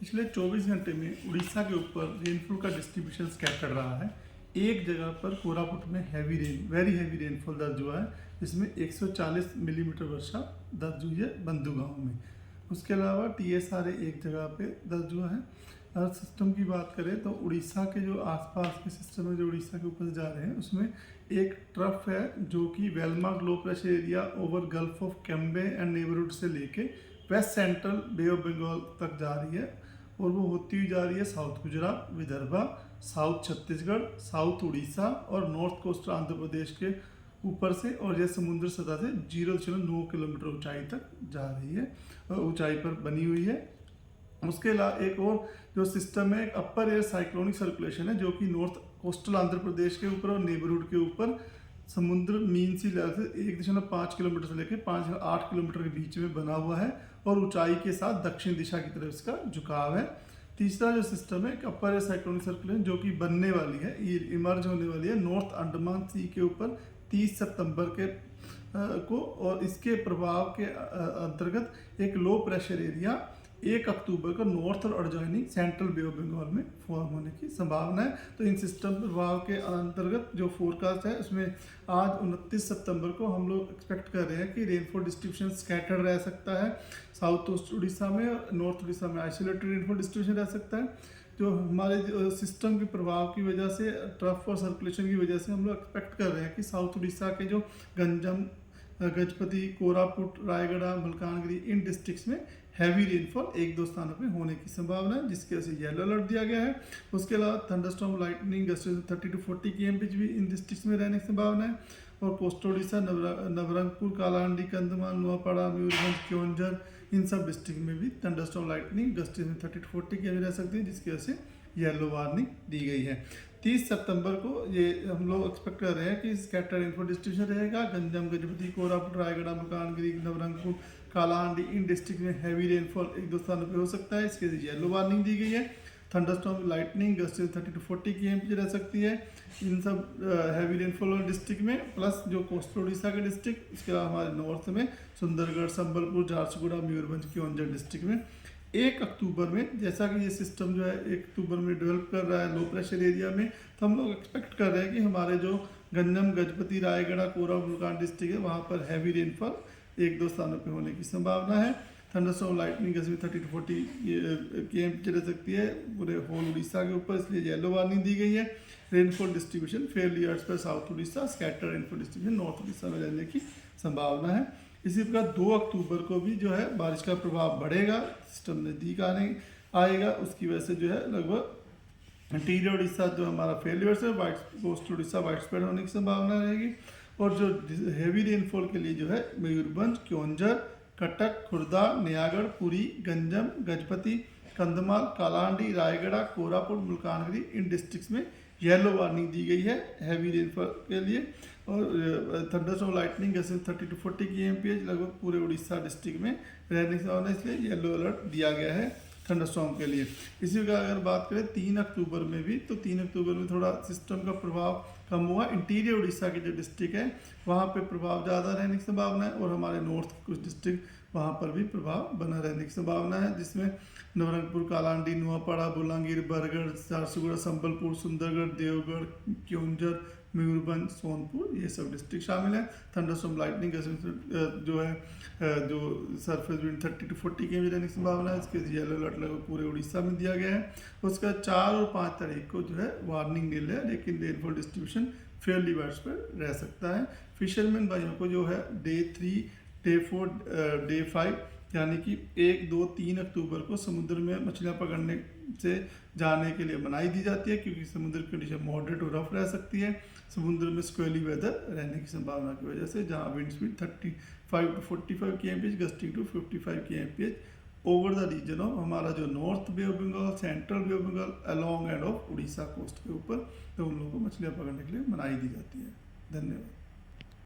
पिछले 24 घंटे में उड़ीसा के ऊपर रेनफॉल का डिस्ट्रीब्यूशन स्कैटर रहा है। एक जगह पर कोरापुट में वेरी हैवी रेनफॉल दर्ज हुआ है, जिसमें 140 मिलीमीटर वर्षा दर्ज हुई है बंधु गांव में। उसके अलावा TSRA एक जगह पे दर्ज हुआ है। अगर सिस्टम की बात करें तो उड़ीसा के जो आसपास के सिस्टम है जो उड़ीसा के ऊपर जा रहे हैं, उसमें एक ट्रफ है जो कि well marked low pressure area over Gulf of Cambay and neighbourhood से लेके west central bay of Bengal तक जा रही है, और वो होती हुई जा रही है south Gujarat, Vidarbha, south Chhattisgarh, south Orissa और नॉर्थ कोस्टल आंध्र प्रदेश के ऊपर से, और यह समुद्र सतह से 0.9 किलोमीटर ऊंचाई तक जा रही है, ऊंचाई पर बनी हुई है। उसके अलावा एक और जो सिस्टम है, एक अपर एयर साइक्लोनिक सर्कुलेशन है जो कि नॉर्थ कोस्टल आंध्र प्रदेश के ऊपर और नेबरहुड के ऊपर समुद्र मीन सी लेवल से 1.5 किलोमीटर से लेकर 5.8 किलोमीटर के बीच में बना हुआ है, और ऊंचाई के साथ दक्षिण दिशा की तरफ इसका झुकाव है। तीसरा जो सिस्टम है, एक अपर एयर साइक्लोनिक सर्कुलेशन जो कि बनने वाली है, इमर्ज होने वाली है नॉर्थ अंडमान सी के ऊपर 30 सितंबर के को, और इसके प्रभाव के अंतर्गत एक लो प्रेशर एरिया 1 अक्टूबर को नॉर्थ और adjoining central bay of Bengal में फॉर्म होने की संभावना है। तो इन सिस्टम प्रभाव के अंतर्गत जो फोरकास्ट है, उसमें आज 29 सितंबर को हम लोग एक्सपेक्ट कर रहे हैं कि रेनफॉल डिस्ट्रीब्यूशन स्कैटर्ड रह सकता है। साउथ ईस्ट उड़ीसा में और नॉर्थ उड़ीसा में आइसोलेटेड रेनफॉल डिस्ट्रीब्यूशन रह सकता है। जो हमारे सिस्टम के प्रभाव की वजह से, ट्रफ और सर्कुलेशन की वजह से हम लोग एक्सपेक्ट कर रहे हैं कि साउथ उड़ीसा के जो गंजम, गजपति, कोरापुट, रायगढ़, मलकानगिरी, इन डिस्ट्रिक्ट्स में हैवी रेनफॉल 1-2 स्थानों पे होने की संभावना है, जिसके वजह से येलो अलर्ट दिया गया है। उसके अलावा थंडरस्टॉर्म, लाइटनिंग, गस्ट्स 30 to 40 kmph भी इन डिस्ट्रिक्ट्स में रहने की संभावना है। और कोस्टल उड़ीसा, नवरंगपुर, कालाहांडी, कंधमाल, नुआपाड़ा, मयूरभंज, क्योंझर, इन सब डिस्ट्रिक्ट में भी थंडरस्टॉर्म, लाइटनिंग, गस्ट्स 30 to 40 kmph रह सकती है, जिसकी वजह से येलो वार्निंग दी गई है। 30 सितंबर को ये हम लोग एक्सपेक्ट कर रहे हैं कि स्कैटर रेनफॉल डिस्ट्रीब्यूशन रहेगा। गंजम, गजपति, कोरापुट, रायगढ़, मलकानगिरी, नवरंगपुर, कालाहांडी, इन डिस्ट्रिक्ट में हैवी रेनफॉल 1-2 स्थानों पे हो सकता है, इसके लिए येलो वार्निंग दी गई है। Thunderstorm, lightning, gust 30 to 40 kmph रह सकती है इन सब हैवी रेनफॉल वाले डिस्ट्रिक्ट में, प्लस जो कोस्टल उड़ीसा के डिस्ट्रिक्ट, इसके अलावा हमारे नॉर्थ में सुंदरगढ़, संबलपुर, झारसुगुड़ा, मयूरभंज, क्योंझर डिस्ट्रिक्ट में 1 अक्टूबर में, जैसा कि ये सिस्टम जो है 1 अक्टूबर में डेवलप कर रहा है लो प्रेशर एरिया में, तो हम लोग एक्सपेक्ट कर रहे हैं कि हमारे जो गंजम, गजपति, रायगढ़, कोरापुट, मुल्कान डिस्ट्रिक्ट है, वहाँ पर हैवी रेनफॉल 1-2 स्थानों पे होने की संभावना है। Thunderstorm, lightning, gust 30 to 40 kmph रह सकती है पूरे होल उड़ीसा के ऊपर, इसलिए येलो वार्निंग दी गई है। रेनफॉल डिस्ट्रीब्यूशन फेयरली अर्थ पर south Orissa, scatter rainfall distribution north Orissa में रहने की संभावना है। इसी प्रकार 2 अक्टूबर को भी जो है बारिश का प्रभाव बढ़ेगा, सिस्टम नज़दीक आएगा, उसकी वजह से जो है लगभग इंटीरियर उड़ीसा जो हमारा फेलियर्स है, कोस्टल उड़ीसा वाइड स्प्रेड होने की संभावना रहेगी। और जो हैवी रेनफॉल के लिए जो है मयूरभंज, क्योंझर, कटक, खुर्दा, नयागढ़, पुरी, गंजम, गजपति, कंधमाल, कालाहांडी, रायगढ़, कोरापुट, मुल्कानगिरी, इन डिस्ट्रिक्ट्स में येलो वार्निंग दी गई है हैवी रेनफॉल के लिए। और thunderstorm, lightning, gust 30 to 40 kmph लगभग पूरे उड़ीसा डिस्ट्रिक्ट में रहने की संभावना, इसलिए येलो अलर्ट दिया गया है थंडरस्टॉर्म के लिए। इसी का अगर बात करें 3 अक्टूबर में भी, तो 3 अक्टूबर में थोड़ा सिस्टम का प्रभाव कम हुआ। इंटीरियर उड़ीसा के जो डिस्ट्रिक्ट है वहाँ पे प्रभाव ज़्यादा रहने की संभावना है, और हमारे नॉर्थ कुछ डिस्ट्रिक्ट वहाँ पर भी प्रभाव बना रहने की संभावना है, जिसमें नवरंगपुर, कालाहांडी, नुआपाड़ा, बोलांगीर, बरगढ़, झारसुगुड़ा, संबलपुर, सुंदरगढ़, देवगढ़, क्योंझर, मयूरभंज, सोनपुर, ये सब डिस्ट्रिक्ट शामिल है। थंडरस्टॉर्म, लाइटनिंग जो है जो सरफेस विंड 30 to 40 kmph रहने की संभावना है, इसके येलो अलर्ट लगभग पूरे उड़ीसा में दिया गया है। उसका 4 और 5 तारीख को जो है वार्निंग नील है, लेकिन rainfall distribution Fairlie wide spread रह सकता है। फिशरमैन भाइयों को जो है डे 3, डे 4, डे 5 यानी कि 1, 2, 3 अक्टूबर को समुद्र में मछलियाँ पकड़ने से जाने के लिए मनाही दी जाती है, क्योंकि समुद्र की कंडीशन मॉडरेट और रफ रह सकती है समुद्र में स्क्वेली वेदर रहने की संभावना की वजह से, जहाँ wind speed 35 to 45 kmph, gusting to 55 kmph over the region of हमारा जो north bay of Bengal, central bay of Bengal, along and off Orissa coast के ऊपर, तो उन लोगों को मछलियाँ पकड़ने के लिए मनाही दी जाती है। धन्यवाद।